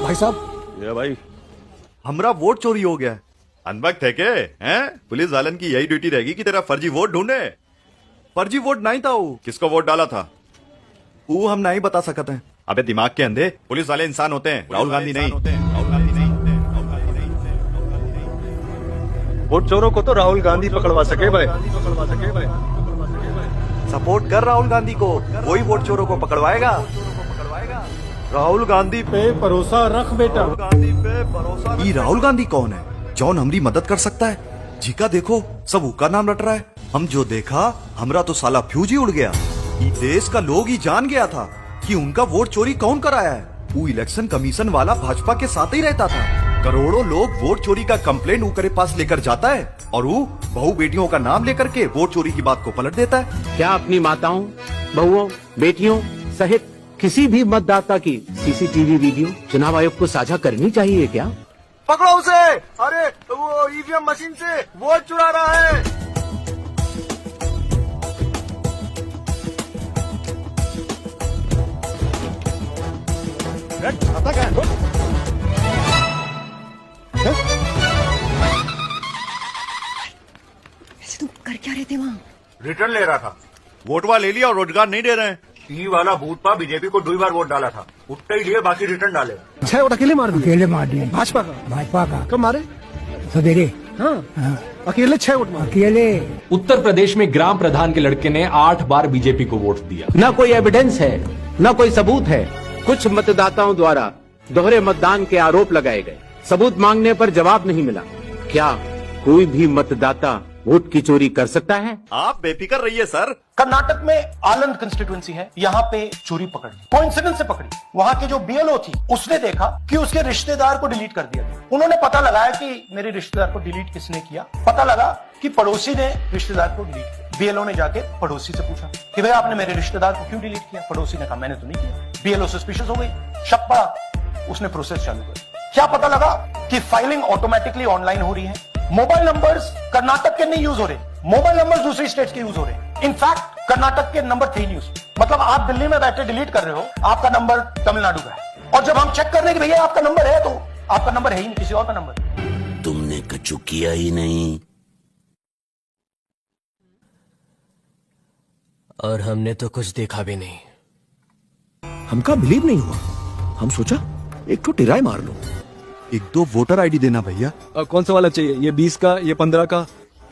भाई साहब। ये भाई, हमारा वोट चोरी हो गया है। अनबक थे के हैं? पुलिस वालन की यही ड्यूटी रहेगी कि तेरा फर्जी वोट ढूंढे। फर्जी वोट नहीं था वो। किसको वोट डाला था वो हम नहीं बता सकते हैं। अबे दिमाग के अंधे, पुलिस वाले इंसान होते हैं, राहुल गांधी नहीं। वोट चोरों को तो राहुल गांधी पकड़वा सके भाई। सपोर्ट कर राहुल गांधी को, वही वोट चोरों को पकड़वाएगा। राहुल गांधी पे भरोसा रख बेटा। राहुल गांधी पे भरोसा। ये राहुल गांधी कौन है? जौन हमारी मदद कर सकता है? जीका देखो सब उसका नाम रट रहा है। हम जो देखा हमरा तो साला फ्यूज ही उड़ गया। ये देश का लोग ही जान गया था कि उनका वोट चोरी कौन कराया है। वो इलेक्शन कमीशन वाला भाजपा के साथ ही रहता था। करोड़ों लोग वोट चोरी का कंप्लेंट ऊकरे पास लेकर जाता है और वो बहू बेटियों का नाम लेकर के वोट चोरी की बात को पलट देता है। क्या अपनी माताओं, बहुओं, बेटियों सहित किसी भी मतदाता की सीसीटीवी वीडियो चुनाव आयोग को साझा करनी चाहिए क्या? पकड़ो उसे। अरे वो ईवीएम मशीन से वोट चुरा रहा है। ऐसे तुम कर क्या रहे थे वहाँ? रिटर्न ले रहा था। वोटवा ले लिया और रोजगार नहीं दे रहे हैं। ई वाला बूथ पर बीजेपी को 2 बार वोट डाला था, उठते ही लिए, बाकी रिटर्न डाले। 6 वोट अकेले मार दिए। अकेले मार दिए। भाजपा का कब मारे? सवेरे। हाँ। अकेले 6 वोट मारे। अकेले। उत्तर प्रदेश में ग्राम प्रधान के लड़के ने 8 बार बीजेपी को वोट दिया। न कोई एविडेंस है, न कोई सबूत है। कुछ मतदाताओं द्वारा दोहरे मतदान के आरोप लगाए गए। सबूत मांगने पर जवाब नहीं मिला। क्या कोई भी मतदाता वोट की चोरी कर सकता है? आप बेफिक्र रहिए सर। कर्नाटक में आनंद कंस्टिट्यूएंसी है, यहाँ पे चोरी पकड़ी, कोइंसिडेंस से पकड़ी। वहाँ के जो बीएलओ थी उसने देखा कि उसके रिश्तेदार को डिलीट कर दिया गया। उन्होंने पता लगाया कि मेरे रिश्तेदार को डिलीट किसने किया। पता लगा कि पड़ोसी ने रिश्तेदार को डिलीट किया। बीएलओ ने जाके पड़ोसी से पूछा कि भाई आपने मेरे रिश्तेदार को क्यों डिलीट किया? पड़ोसी ने कहा मैंने तो नहीं किया। बीएलओ सस्पिशियस हो गई, शक पड़ा, उसने प्रोसेस चालू कर। क्या पता लगा कि फाइलिंग ऑटोमेटिकली ऑनलाइन हो रही है। मोबाइल नंबर्स कर्नाटक के नहीं यूज हो रहे, मोबाइल नंबर्स दूसरी स्टेट्स के यूज हो रहे। इनफैक्ट कर्नाटक के नंबर 3 यूज, मतलब आप दिल्ली में बैठे डिलीट कर रहे हो, आपका नंबर तमिलनाडु का है। और जब हम चेक कर रहे हैं कि भैया आपका नंबर है, तो आपका नंबर है ही नहीं, किसी और का नंबर। तुमने कछु किया ही नहीं और हमने तो कुछ देखा भी नहीं। हमका बिलीव नहीं हुआ। हम सोचा एक तो टिराई मार लो। 1-2 वोटर आईडी देना भैया। कौन सा वाला चाहिए? ये 20 का, ये 15 का?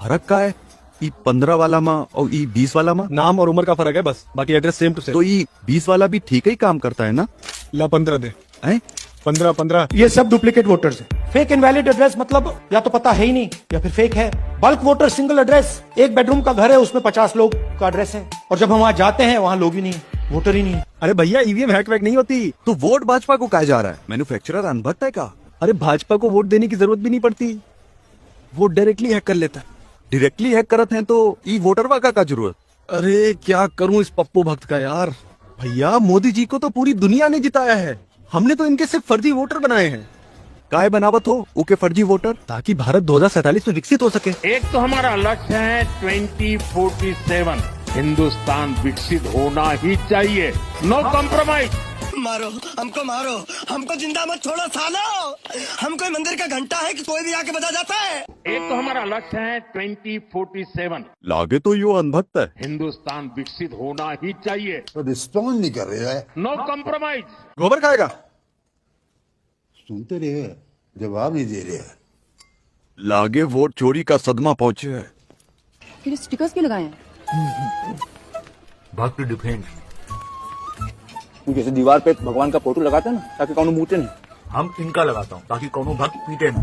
फर्क का है? ई 15 वाला माँ और ई 20 वाला माँ नाम और उम्र का फर्क है बस, बाकी एड्रेस सेम टू सेम। तो ई 20 वाला भी ठीक ही काम करता है ना? ला 15 दे। हैं? 15। ये सब डुप्लीकेट वोटर्स है। फेक इनवैलिड एड्रेस मतलब या तो पता है ही नहीं या फिर फेक है। Bulk voter single address, 1 bedroom का घर है, उसमें 50 लोग का एड्रेस है, और जब हम वहाँ जाते हैं वहाँ लोग ही नहीं है, वोटर ही नहीं है। अरे भैया ईवीएम हैक वैक नहीं होती। तो वोट भाजपा को कहा जा रहा है? मैन्युफैक्चरर अनभक्त है का? अरे भाजपा को वोट देने की जरूरत भी नहीं पड़ती, वो डायरेक्टली हैक कर लेता है। डायरेक्टली हैक करत हैं तो ई वोटरवा का जरूरत? अरे क्या करूं इस पप्पू भक्त का यार। भैया मोदी जी को तो पूरी दुनिया ने जिताया है, हमने तो इनके सिर्फ फर्जी वोटर बनाए हैं। काय बनावत हो ओके फर्जी वोटर? ताकि भारत 2047 में विकसित हो सके। एक तो हमारा लक्ष्य है 2047 हिंदुस्तान विकसित होना ही चाहिए। No compromise. मारो हमको जिंदा मत छोड़ो सालो। हम कोई मंदिर का घंटा है कि कोई भी आके बजा जाता है। एक तो हमारा लक्ष्य है 2047 लागे तो यो अनभक्त है। हिंदुस्तान विकसित होना ही चाहिए। तो रिस्पॉन्ड नहीं कर रहे हैं। No compromise. गोबर खाएगा? सुनते रहे, जवाब नहीं दे रहे। लागे वोट चोरी का सदमा पहुंचे है। फिर स्टिकर्स क्यों लगाए हैं? भक्ति डिफेंस। जैसे दीवार पे भगवान का फोटो लगाते हैं ना, ताकि कौन मूटे नहीं। हम इनका लगाता हूँ ताकि कौनो भक्त पीटे नहीं।